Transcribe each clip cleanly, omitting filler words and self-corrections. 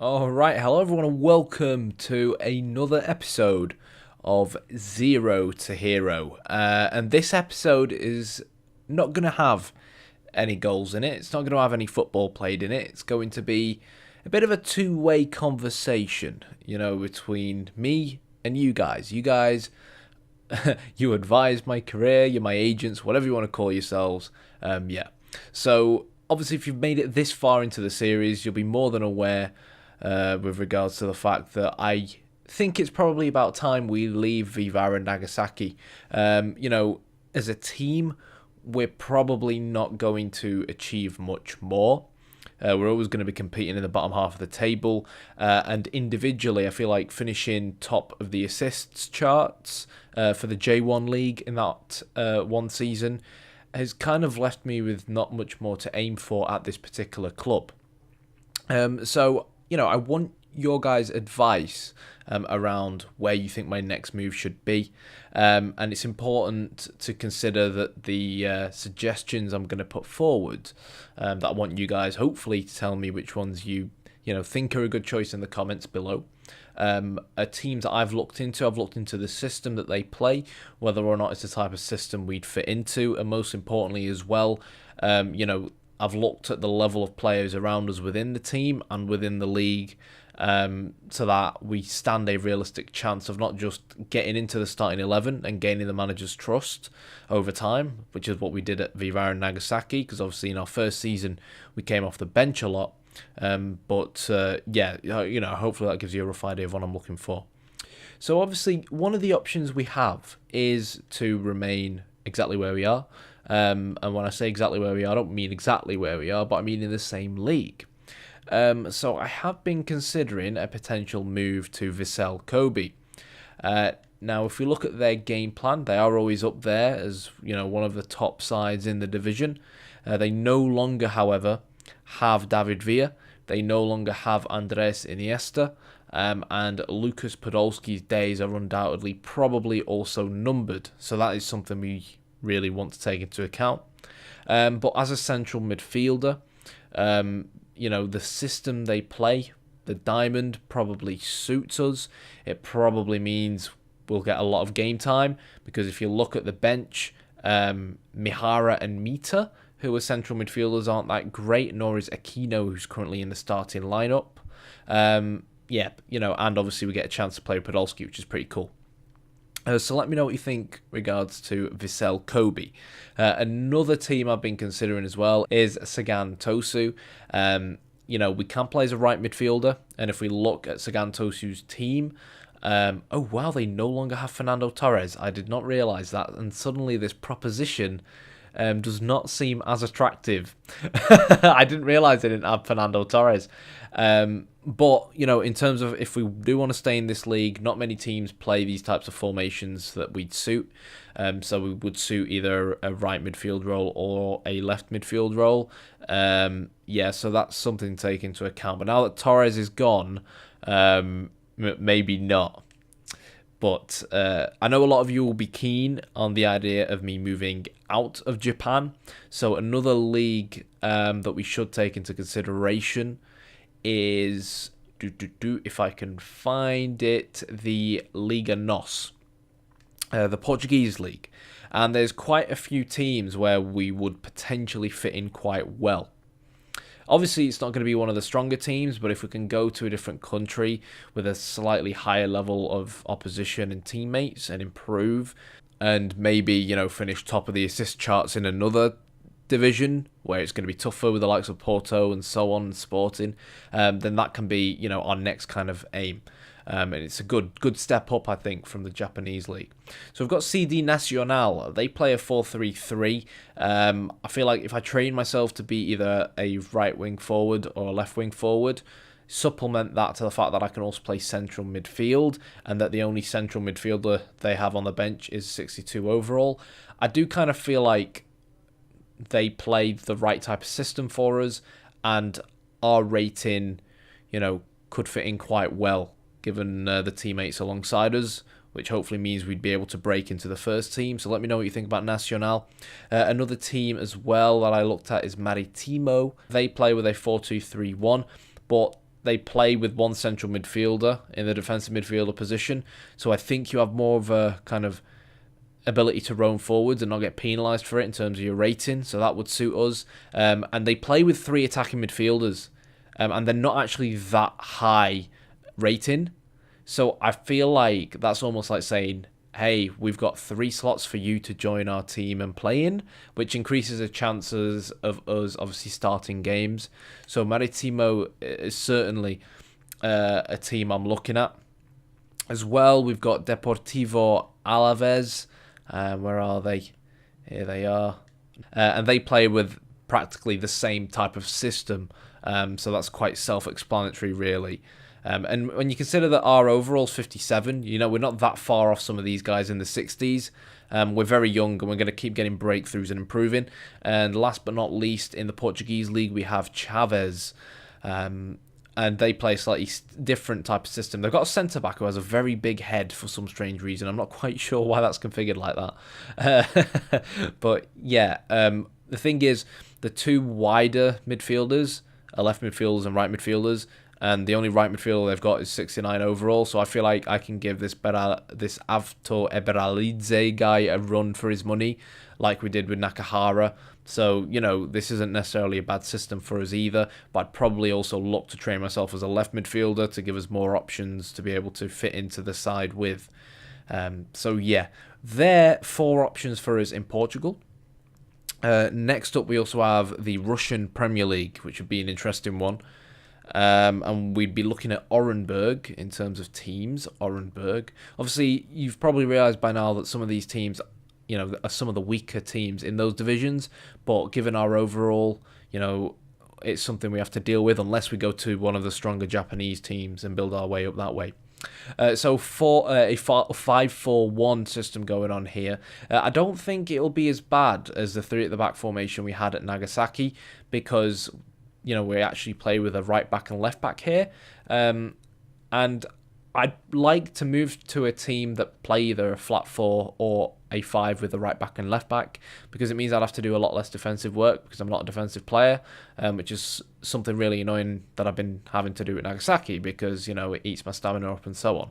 Alright, hello everyone and welcome to another episode of Zero to Hero. And this episode is not going to have any goals in it. It's not going to have any football played in it. It's going to be a bit of a two-way conversation, between me and you guys. You guys, you advise my career, you're my agents, whatever you want to call yourselves. So, obviously, if you've made it this far into the series, you'll be more than aware with regards to the fact that I think it's probably about time we leave V-Varen Nagasaki. As a team, we're probably not going to achieve much more. We're always going to be competing in the bottom half of the table. And individually, I feel like finishing top of the assists charts for the J1 League in that one season has kind of left me with not much more to aim for at this particular club. I want your guys' advice around where you think my next move should be. And it's important to consider that the suggestions I'm going to put forward, that I want you guys hopefully to tell me which ones you think are a good choice in the comments below. A team that I've looked into the system that they play, whether or not it's the type of system we'd fit into, and most importantly as well, I've looked at the level of players around us within the team and within the league, so that we stand a realistic chance of not just getting into the starting 11 and gaining the manager's trust over time, which is what we did at V-Varen Nagasaki, because obviously in our first season we came off the bench a lot. Hopefully that gives you a rough idea of what I'm looking for. So obviously one of the options we have is to remain exactly where we are. And when I say exactly where we are, I don't mean exactly where we are, but I mean in the same league. So I have been considering a potential move to VISSEL Kobe. Now, if we look at their game plan, they are always up there as one of the top sides in the division. They no longer, however, have David Villa. They no longer have Andres Iniesta. And Lucas Podolski's days are undoubtedly probably also numbered. So that is something we really want to take into account. But as a central midfielder, the system they play, the diamond, probably suits us. It probably means we'll get a lot of game time, because if you look at the bench, Mihara and Mita, who are central midfielders, aren't that great, nor is Aquino, who's currently in the starting lineup. And obviously we get a chance to play Podolski, which is pretty cool. So let me know what you think regards to VISSEL Kobe. Another team I've been considering as well is SAGAN TOSU. We can play as a right midfielder, and if we look at SAGAN TOSU's team, they no longer have Fernando Torres. I did not realise that, and suddenly this proposition does not seem as attractive. I didn't realise they didn't have Fernando Torres. But in terms of if we do want to stay in this league, not many teams play these types of formations that we'd suit. So we would suit either a right midfield role or a left midfield role. So that's something to take into account. But now that Torres is gone, maybe not. But I know a lot of you will be keen on the idea of me moving out of Japan. So another league that we should take into consideration is, if I can find it, the Liga NOS, the Portuguese league. And there's quite a few teams where we would potentially fit in quite well. Obviously, it's not going to be one of the stronger teams, but if we can go to a different country with a slightly higher level of opposition and teammates and improve, and maybe, finish top of the assist charts in another division where it's going to be tougher with the likes of Porto and so on, and Sporting, then that can be, our next kind of aim. And it's a good step up, I think, from the Japanese league. So we've got CD Nacional. They play a 4-3-3. I feel like if I train myself to be either a right wing forward or a left wing forward, supplement that to the fact that I can also play central midfield, and that the only central midfielder they have on the bench is 62 overall, I do kind of feel like they played the right type of system for us, and our rating, could fit in quite well given the teammates alongside us, which hopefully means we'd be able to break into the first team. So let me know what you think about Nacional. Another team as well that I looked at is Maritimo. They play with a 4-2-3-1, but they play with one central midfielder in the defensive midfielder position. So I think you have more of a kind of ability to roam forwards and not get penalised for it in terms of your rating. So that would suit us. And they play with 3 attacking midfielders. And they're not actually that high rating. So I feel like that's almost like saying, hey, we've got 3 slots for you to join our team and play in, which increases the chances of us obviously starting games. So Maritimo is certainly a team I'm looking at. As well, we've got Deportivo Alaves. Where are they? Here they are. And they play with practically the same type of system. So that's quite self-explanatory, really. And when you consider that our overall's 57, we're not that far off some of these guys in the 60s. We're very young and we're going to keep getting breakthroughs and improving. And last but not least, in the Portuguese league, we have CHAVES. And they play a slightly different type of system. They've got a centre-back who has a very big head for some strange reason. I'm not quite sure why that's configured like that. But yeah, the thing is, the 2 wider midfielders are left midfielders and right midfielders. And the only right midfielder they've got is 69 overall. So I feel like I can give this Avto Eberalidze guy a run for his money, like we did with Nakahara. So, this isn't necessarily a bad system for us either. But I'd probably also look to train myself as a left midfielder to give us more options to be able to fit into the side with. So, yeah, there are 4 options for us in Portugal. Next up, we also have the Russian Premier League, which would be an interesting one. And we'd be looking at ORENBURG in terms of teams. ORENBURG. Obviously, you've probably realised by now that some of these teams, are some of the weaker teams in those divisions. But given our overall, it's something we have to deal with unless we go to one of the stronger Japanese teams and build our way up that way. So for a 5-4-1 system going on here, I don't think it'll be as bad as the 3 at the back formation we had at Nagasaki, because we actually play with a right back and left back here. And I'd like to move to a team that play either a flat 4 or a 5 with the right back and left back, because it means I'd have to do a lot less defensive work because I'm not a defensive player, which is something really annoying that I've been having to do at Nagasaki because, it eats my stamina up and so on.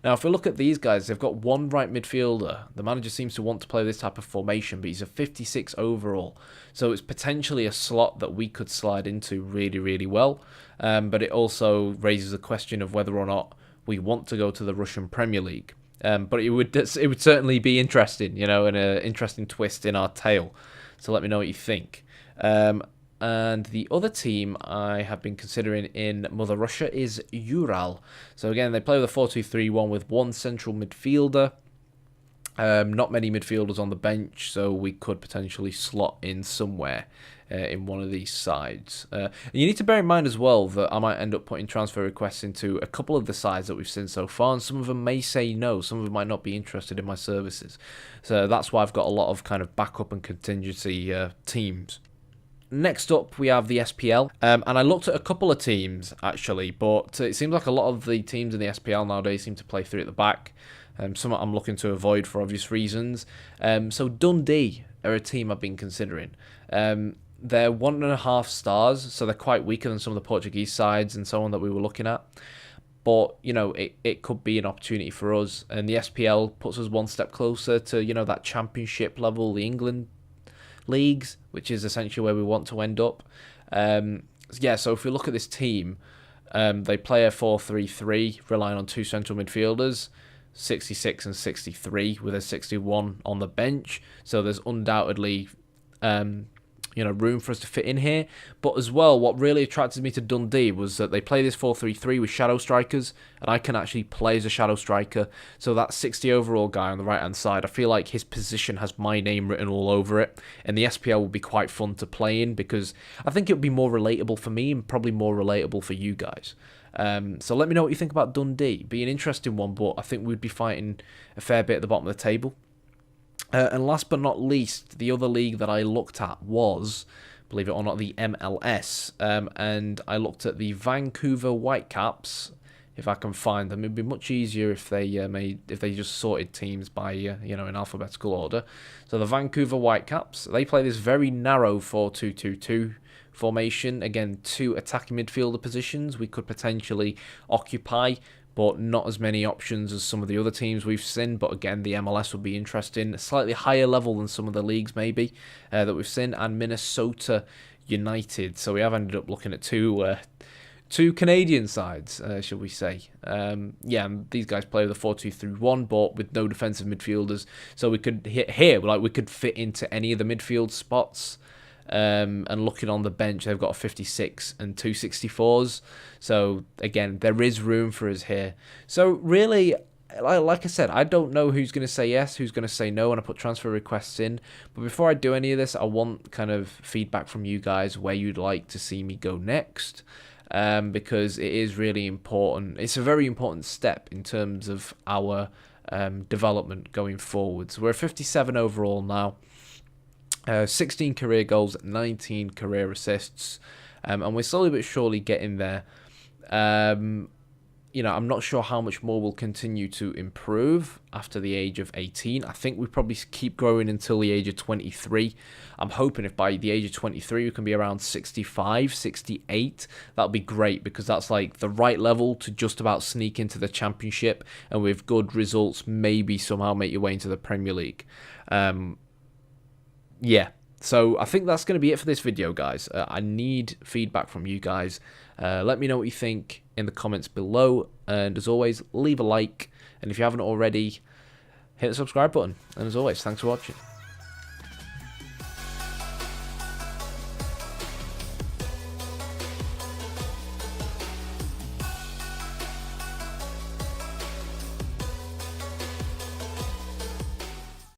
Now, if we look at these guys, they've got 1 right midfielder. The manager seems to want to play this type of formation, but he's a 56 overall. So it's potentially a slot that we could slide into really, really well. But it also raises the question of whether or not we want to go to the Russian Premier League. But it would certainly be interesting, and an interesting twist in our tale. So let me know what you think. And the other team I have been considering in Mother Russia is Ural. So again, they play with a 4-2-3-1 with 1 central midfielder. Not many midfielders on the bench, so we could potentially slot in somewhere in one of these sides. And you need to bear in mind as well that I might end up putting transfer requests into a couple of the sides that we've seen so far, and some of them may say no, some of them might not be interested in my services. So that's why I've got a lot of kind of backup and contingency teams. Next up, we have the SPL, and I looked at a couple of teams, actually, but it seems like a lot of the teams in the SPL nowadays seem to play 3 at the back. Some I'm looking to avoid for obvious reasons. So Dundee are a team I've been considering. They're 1.5 stars, so they're quite weaker than some of the Portuguese sides and so on that we were looking at. But, it could be an opportunity for us. And the SPL puts us one step closer to, that championship level, the England leagues, which is essentially where we want to end up. So if we look at this team, they play a 4-3-3, relying on 2 central midfielders, 66 and 63, with a 61 on the bench. So there's undoubtedly room for us to fit in here. But as well, what really attracted me to Dundee was that they play this 4-3-3 with shadow strikers, and I can actually play as a shadow striker. So that 60 overall guy on the right hand side, I feel like his position has my name written all over it, and the SPL will be quite fun to play in because I think it would be more relatable for me and probably more relatable for you guys. So let me know what you think about Dundee. Be an interesting one, but I think we'd be fighting a fair bit at the bottom of the table. And last but not least, the other league that I looked at was, believe it or not, the MLS. And I looked at the Vancouver Whitecaps. If I can find them, it'd be much easier if they just sorted teams by in alphabetical order. So the Vancouver Whitecaps, they play this very narrow 4-2-2-2 formation. Again, 2 attacking midfielder positions we could potentially occupy, but not as many options as some of the other teams we've seen. But again, the MLS would be interesting. A slightly higher level than some of the leagues maybe that we've seen. And Minnesota United. So we have ended up looking at two Canadian sides, shall we say. Yeah, these guys play with a 4-2-3-1, but with no defensive midfielders. So we could hit here, like we could fit into any of the midfield spots. And looking on the bench, they've got a 56 and 2 64s. So again, there is room for us here. So really, like I said, I don't know who's going to say yes, who's going to say no when I put transfer requests in. But before I do any of this, I want kind of feedback from you guys where you'd like to see me go next. Because it is really important. It's a very important step in terms of our development going forward. So we're 57 overall now. 16 career goals, 19 career assists, and we're slowly but surely getting there. You know, I'm not sure how much more we'll continue to improve after the age of 18. I think we probably keep growing until the age of 23. I'm hoping if by the age of 23 we can be around 65, 68, that'll be great, because that's like the right level to just about sneak into the championship, and with good results maybe somehow make your way into the Premier League. Yeah, so I think that's going to be it for this video, guys. I need feedback from you guys. Let me know what you think in the comments below, and as always, leave a like, and if you haven't already, hit the subscribe button. And as always, thanks for watching.